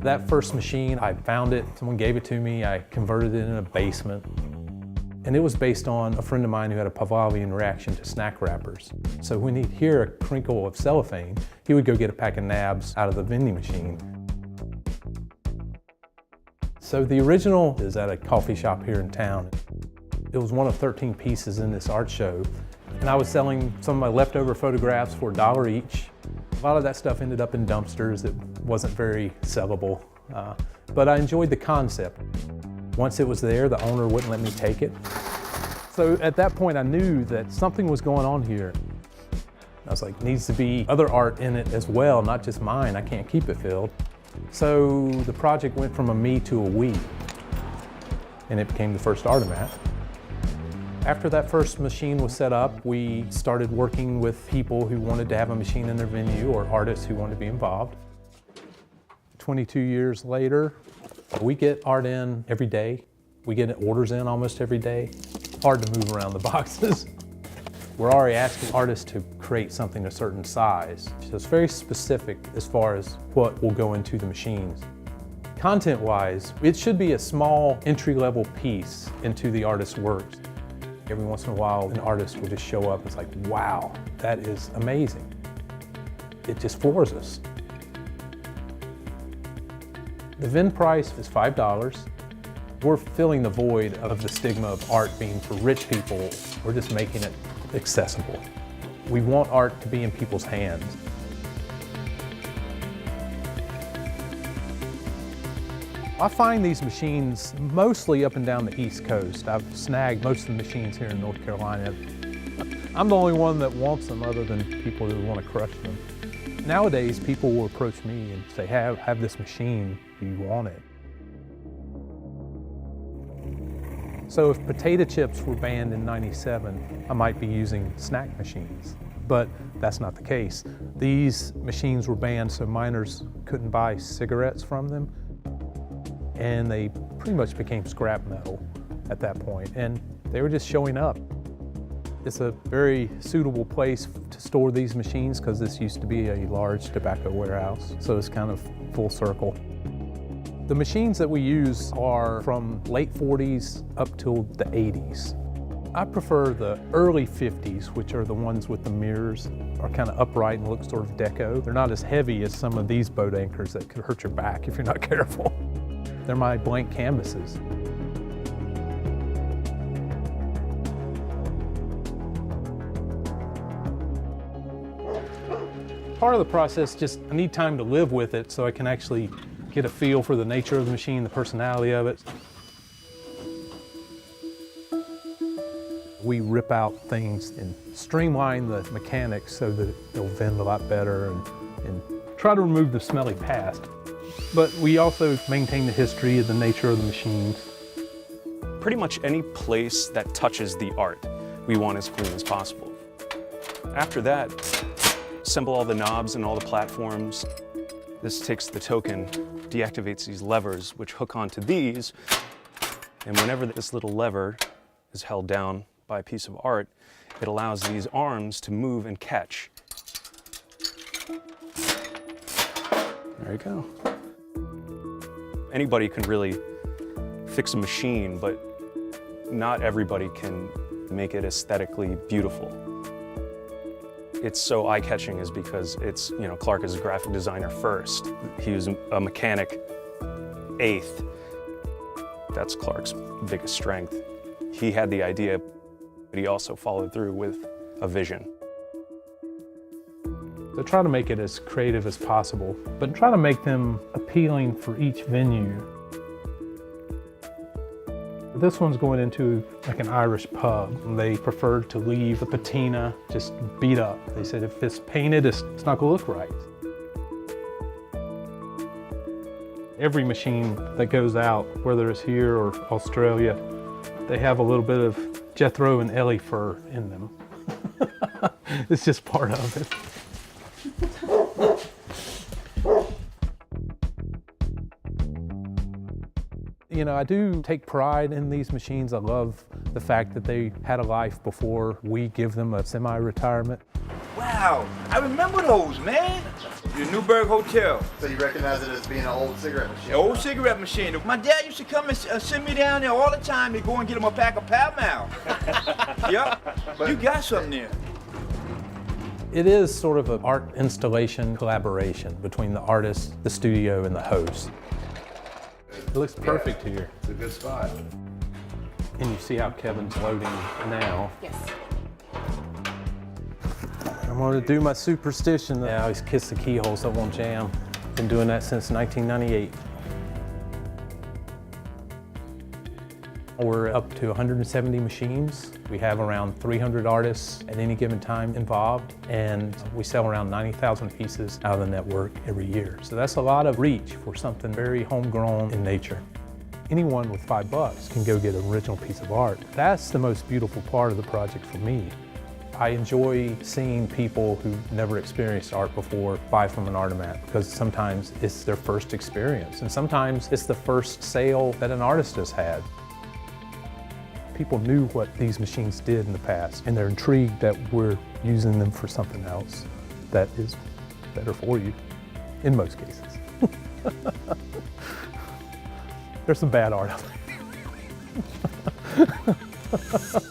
That first machine, I found it, someone gave it to me, I converted it in a basement. And it was based on a friend of mine who had a Pavlovian reaction to snack wrappers. So when he'd hear a crinkle of cellophane, he would go get a pack of nabs out of the vending machine. So the original is at a coffee shop here in town. It was one of 13 pieces in this art show. And I was selling some of my leftover photographs for $1 each. A lot of that stuff ended up in dumpsters. It wasn't very sellable, but I enjoyed the concept. Once it was there, the owner wouldn't let me take it. So at that point, I knew that something was going on here. I was like, needs to be other art in it as well, not just mine. I can't keep it filled. So the project went from a me to a we, and it became the first Artomat. After that first machine was set up, we started working with people who wanted to have a machine in their venue or artists who wanted to be involved. 22 years later, we get art in every day. We get orders in almost every day. Hard to move around the boxes. We're already asking artists to create something a certain size. So it's very specific as far as what will go into the machines. Content-wise, it should be a small entry-level piece into the artist's works. Every once in a while, an artist will just show up and it's like, wow, that is amazing. It just floors us. The vend price is $5. We're filling the void of the stigma of art being for rich people. We're just making it accessible. We want art to be in people's hands. I find these machines mostly up and down the East Coast. I've snagged most of the machines here in North Carolina. I'm the only one that wants them other than people who want to crush them. Nowadays, people will approach me and say, have this machine, do you want it? So if potato chips were banned in '97, I might be using snack machines, but that's not the case. These machines were banned so minors couldn't buy cigarettes from them, and they pretty much became scrap metal at that point, and they were just showing up. It's a very suitable place to store these machines because this used to be a large tobacco warehouse, so it's kind of full circle. The machines that we use are from late 40s up till the 80s. I prefer the early 50s, which are the ones with the mirrors, are kind of upright and look sort of deco. They're not as heavy as some of these boat anchors that could hurt your back if you're not careful. They're my blank canvases. Part of the process, just I need time to live with it so I can actually get a feel for the nature of the machine, the personality of it. We rip out things and streamline the mechanics so that they'll vend a lot better and try to remove the smelly past. But we also maintain the history of the nature of the machines. Pretty much any place that touches the art, we want as clean as possible. After that, assemble all the knobs and all the platforms. This takes the token, deactivates these levers, which hook onto these, and whenever this little lever is held down by a piece of art, it allows these arms to move and catch. There you go. Anybody can really fix a machine, but not everybody can make it aesthetically beautiful. It's so eye-catching is because it's, Clark is a graphic designer first. He was a mechanic eighth. That's Clark's biggest strength. He had the idea, but he also followed through with a vision. So try to make it as creative as possible, but try to make them appealing for each venue. This one's going into like an Irish pub. They preferred to leave the patina just beat up. They said if it's painted, it's not gonna look right. Every machine that goes out, whether it's here or Australia, they have a little bit of Jethro and Ellie fur in them. It's just part of it. I do take pride in these machines. I love the fact that they had a life before we give them a semi-retirement. Wow, I remember those, man. The Newburgh Hotel. So you recognize it as being an old cigarette machine? The old cigarette machine. My dad used to come and send me down there all the time to go and get him a pack of Pall Mall. Yep. You got something there. It is sort of an art installation collaboration between the artist, the studio, and the host. It looks perfect here. It's a good spot. And you see how Kevin's loading now. Yes. I'm gonna do my superstition. I always kiss the keyhole so it won't jam. Been doing that since 1998. We're up to 170 machines. We have around 300 artists at any given time involved, and we sell around 90,000 pieces out of the network every year. So that's a lot of reach for something very homegrown in nature. Anyone with $5 can go get an original piece of art. That's the most beautiful part of the project for me. I enjoy seeing people who've never experienced art before buy from an Artomat, because sometimes it's their first experience, and sometimes it's the first sale that an artist has had. People knew what these machines did in the past, and they're intrigued that we're using them for something else that is better for you, in most cases. There's some bad art out there.